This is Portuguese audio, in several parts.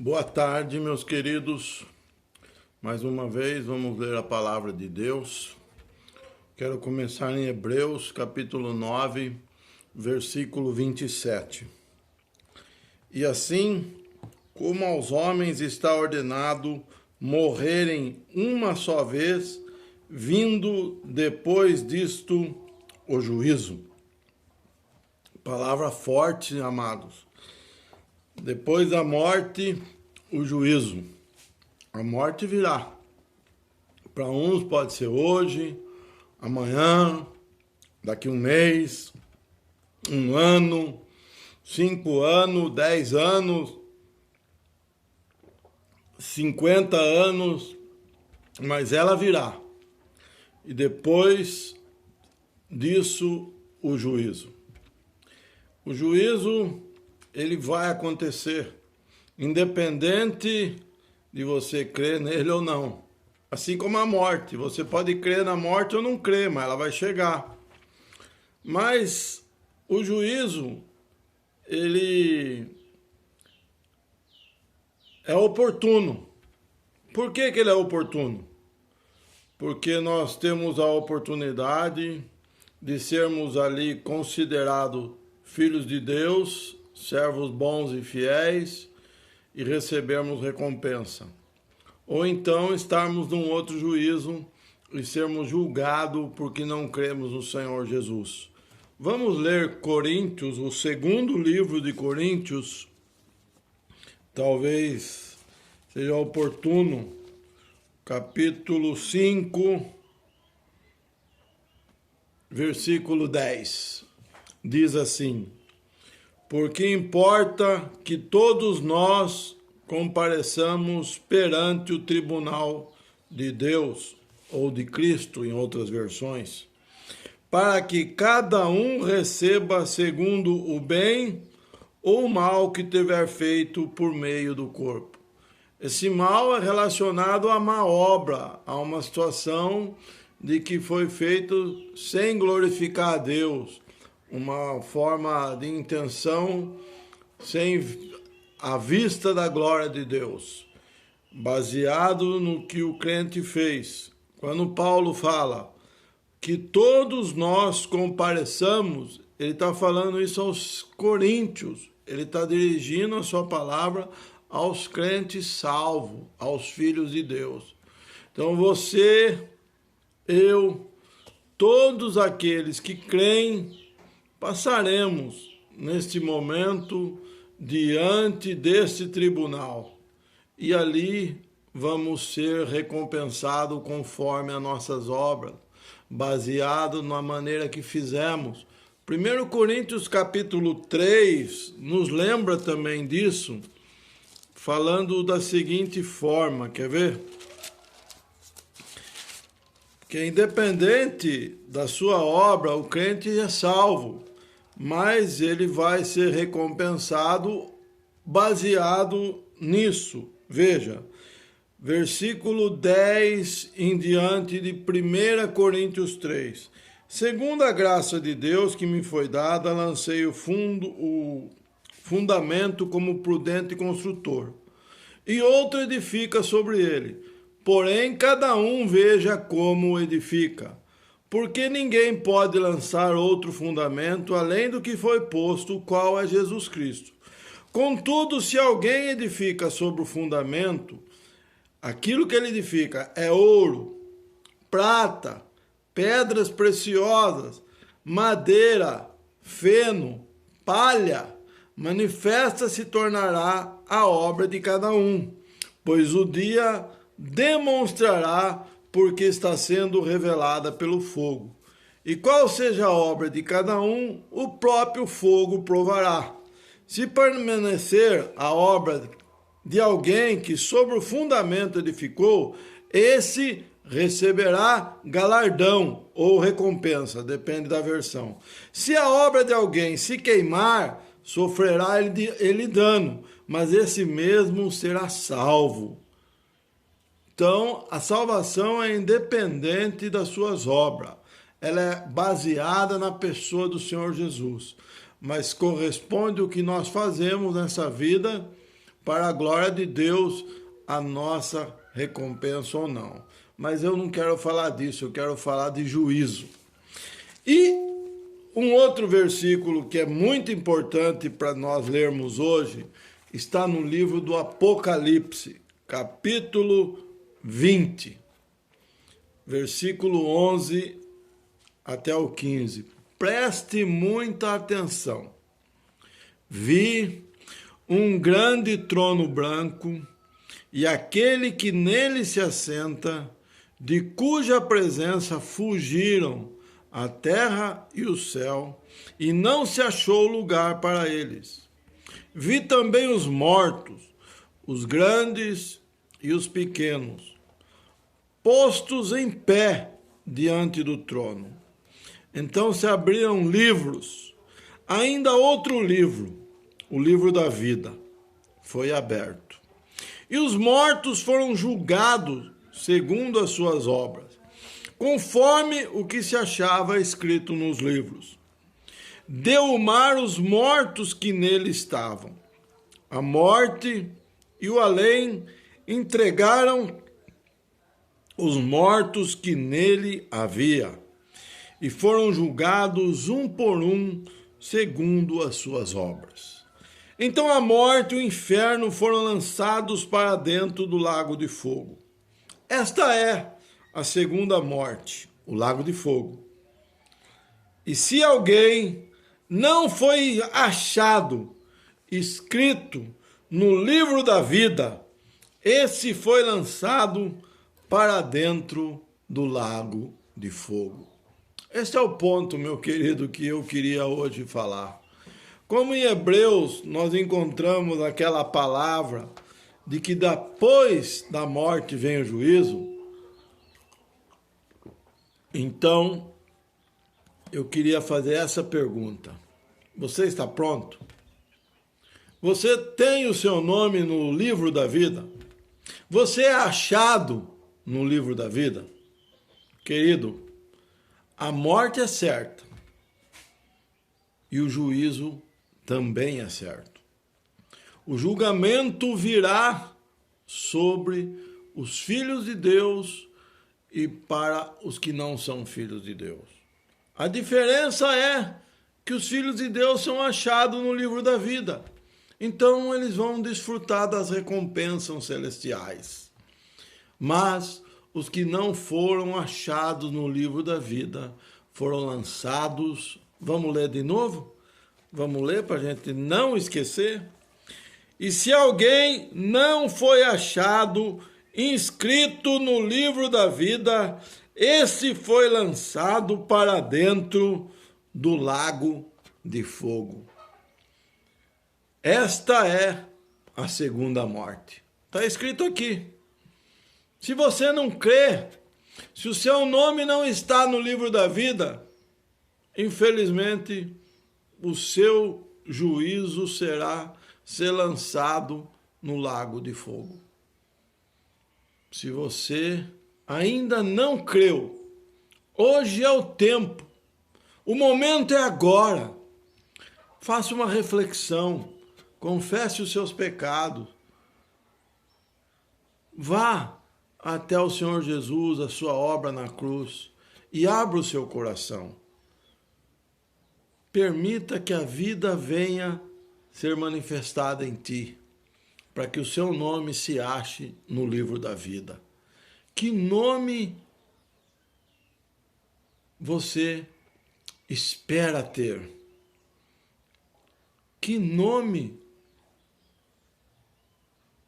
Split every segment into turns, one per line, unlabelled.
Boa tarde, meus queridos. Mais uma vez vamos ler a palavra de Deus. Quero começar em Hebreus, capítulo 9, versículo 27. E assim, como aos homens está ordenado morrerem uma só vez, vindo depois disto o juízo. Palavra forte, amados. Depois da morte, o juízo. A morte virá. Para uns pode ser hoje, amanhã, daqui um mês, um ano, 5 anos, 10 anos, 50 anos, mas ela virá. E depois disso, o juízo. O juízo, ele vai acontecer, independente de você crer nele ou não. Assim como a morte, você pode crer na morte ou não crer, mas ela vai chegar. Mas o juízo, ele é oportuno. Por que ele é oportuno? Porque nós temos a oportunidade de sermos ali considerados filhos de Deus, servos bons e fiéis, e recebermos recompensa. Ou então estarmos num outro juízo e sermos julgados porque não cremos no Senhor Jesus. Vamos ler Coríntios, o segundo livro de Coríntios. Talvez seja oportuno, capítulo 5, versículo 10. Diz assim: porque importa que todos nós compareçamos perante o tribunal de Deus, ou de Cristo, em outras versões, para que cada um receba segundo o bem ou o mal que tiver feito por meio do corpo. Esse mal é relacionado à má obra, a uma situação de que foi feito sem glorificar a Deus, uma forma de intenção sem a vista da glória de Deus, baseado no que o crente fez. Quando Paulo fala que todos nós compareçamos, ele está falando isso aos coríntios, ele está dirigindo a sua palavra aos crentes salvos, aos filhos de Deus. Então você, eu, todos aqueles que creem, passaremos neste momento diante deste tribunal e ali vamos ser recompensados conforme as nossas obras, baseado na maneira que fizemos. 1 Coríntios capítulo 3 nos lembra também disso, falando da seguinte forma, quer ver? Que independente da sua obra, o crente é salvo, mas ele vai ser recompensado baseado nisso. Veja, versículo 10 em diante de 1 Coríntios 3. Segundo a graça de Deus que me foi dada, lancei o fundamento como prudente construtor, e outro edifica sobre ele. Porém, cada um veja como edifica, porque ninguém pode lançar outro fundamento além do que foi posto, o qual é Jesus Cristo. Contudo, se alguém edifica sobre o fundamento, aquilo que ele edifica é ouro, prata, pedras preciosas, madeira, feno, palha, manifesta se tornará a obra de cada um, pois o dia demonstrará porque está sendo revelada pelo fogo. E qual seja a obra de cada um, o próprio fogo provará. Se permanecer a obra de alguém que sobre o fundamento edificou, esse receberá galardão ou recompensa, depende da versão. Se a obra de alguém se queimar, sofrerá ele dano, mas esse mesmo será salvo. Então, a salvação é independente das suas obras. Ela é baseada na pessoa do Senhor Jesus. Mas corresponde o que nós fazemos nessa vida para a glória de Deus, a nossa recompensa ou não. Mas eu não quero falar disso, eu quero falar de juízo. E um outro versículo que é muito importante para nós lermos hoje está no livro do Apocalipse, capítulo 20, versículo 11 até o 15. Preste muita atenção. Vi um grande trono branco e aquele que nele se assenta, de cuja presença fugiram a terra e o céu, e não se achou lugar para eles. Vi também os mortos, os grandes e os pequenos, postos em pé diante do trono. Então se abriram livros, ainda outro livro, o livro da vida, foi aberto. E os mortos foram julgados segundo as suas obras, conforme o que se achava escrito nos livros. Deu o mar os mortos que nele estavam. A morte e o além entregaram os mortos que nele havia, e foram julgados um por um, segundo as suas obras. Então a morte e o inferno foram lançados para dentro do lago de fogo. Esta é a segunda morte, o lago de fogo. E se alguém não foi achado escrito no livro da vida, esse foi lançado para dentro do lago de fogo. Esse é o ponto, meu querido, que eu queria hoje falar. Como em Hebreus nós encontramos aquela palavra de que depois da morte vem o juízo, então eu queria fazer essa pergunta. Você está pronto? Você tem o seu nome no livro da vida? Você é achado no livro da vida? Querido, a morte é certa e o juízo também é certo. O julgamento virá sobre os filhos de Deus e para os que não são filhos de Deus. A diferença é que os filhos de Deus são achados no livro da vida. Então eles vão desfrutar das recompensas celestiais. Mas os que não foram achados no livro da vida foram lançados. Vamos ler de novo? Vamos ler para a gente não esquecer? E se alguém não foi achado inscrito no livro da vida, esse foi lançado para dentro do lago de fogo. Esta é a segunda morte. Está escrito aqui. Se você não crê, se o seu nome não está no livro da vida, infelizmente, o seu juízo será ser lançado no lago de fogo. Se você ainda não creu, hoje é o tempo, o momento é agora. Faça uma reflexão, confesse os seus pecados, vá até o Senhor Jesus, a sua obra na cruz, e abra o seu coração. Permita que a vida venha ser manifestada em ti, para que o seu nome se ache no livro da vida. Que nome você espera ter? Que nome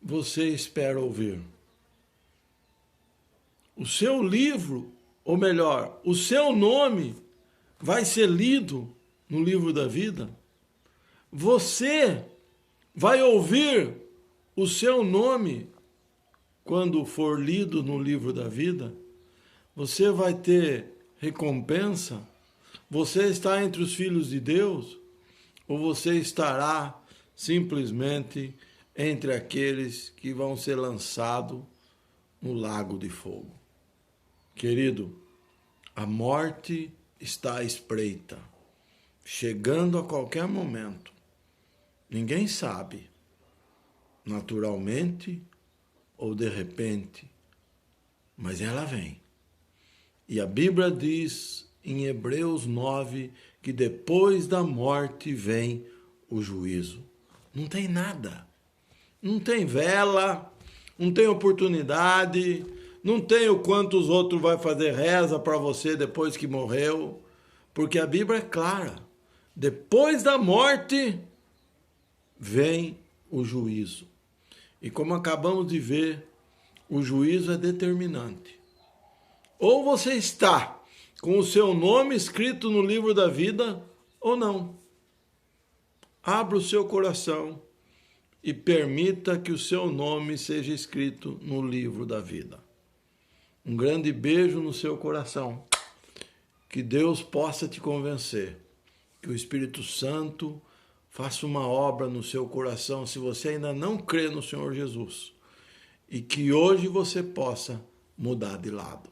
você espera ouvir? O seu livro, ou melhor, o seu nome vai ser lido no livro da vida? Você vai ouvir o seu nome quando for lido no livro da vida? Você vai ter recompensa? Você está entre os filhos de Deus? Ou você estará simplesmente entre aqueles que vão ser lançados no lago de fogo? Querido, a morte está à espreita, chegando a qualquer momento. Ninguém sabe. naturalmente ou de repente, mas ela vem. E a Bíblia diz em Hebreus 9 que depois da morte vem o juízo. Não tem nada. Não tem vela, não tem oportunidade, não tem o quanto os outros vão fazer reza para você depois que morreu, porque a Bíblia é clara. Depois da morte vem o juízo. E como acabamos de ver, o juízo é determinante. Ou você está com o seu nome escrito no livro da vida, ou não. Abra o seu coração e permita que o seu nome seja escrito no livro da vida. Um grande beijo no seu coração. Que Deus possa te convencer. Que o Espírito Santo faça uma obra no seu coração, se você ainda não crê no Senhor Jesus. E que hoje você possa mudar de lado.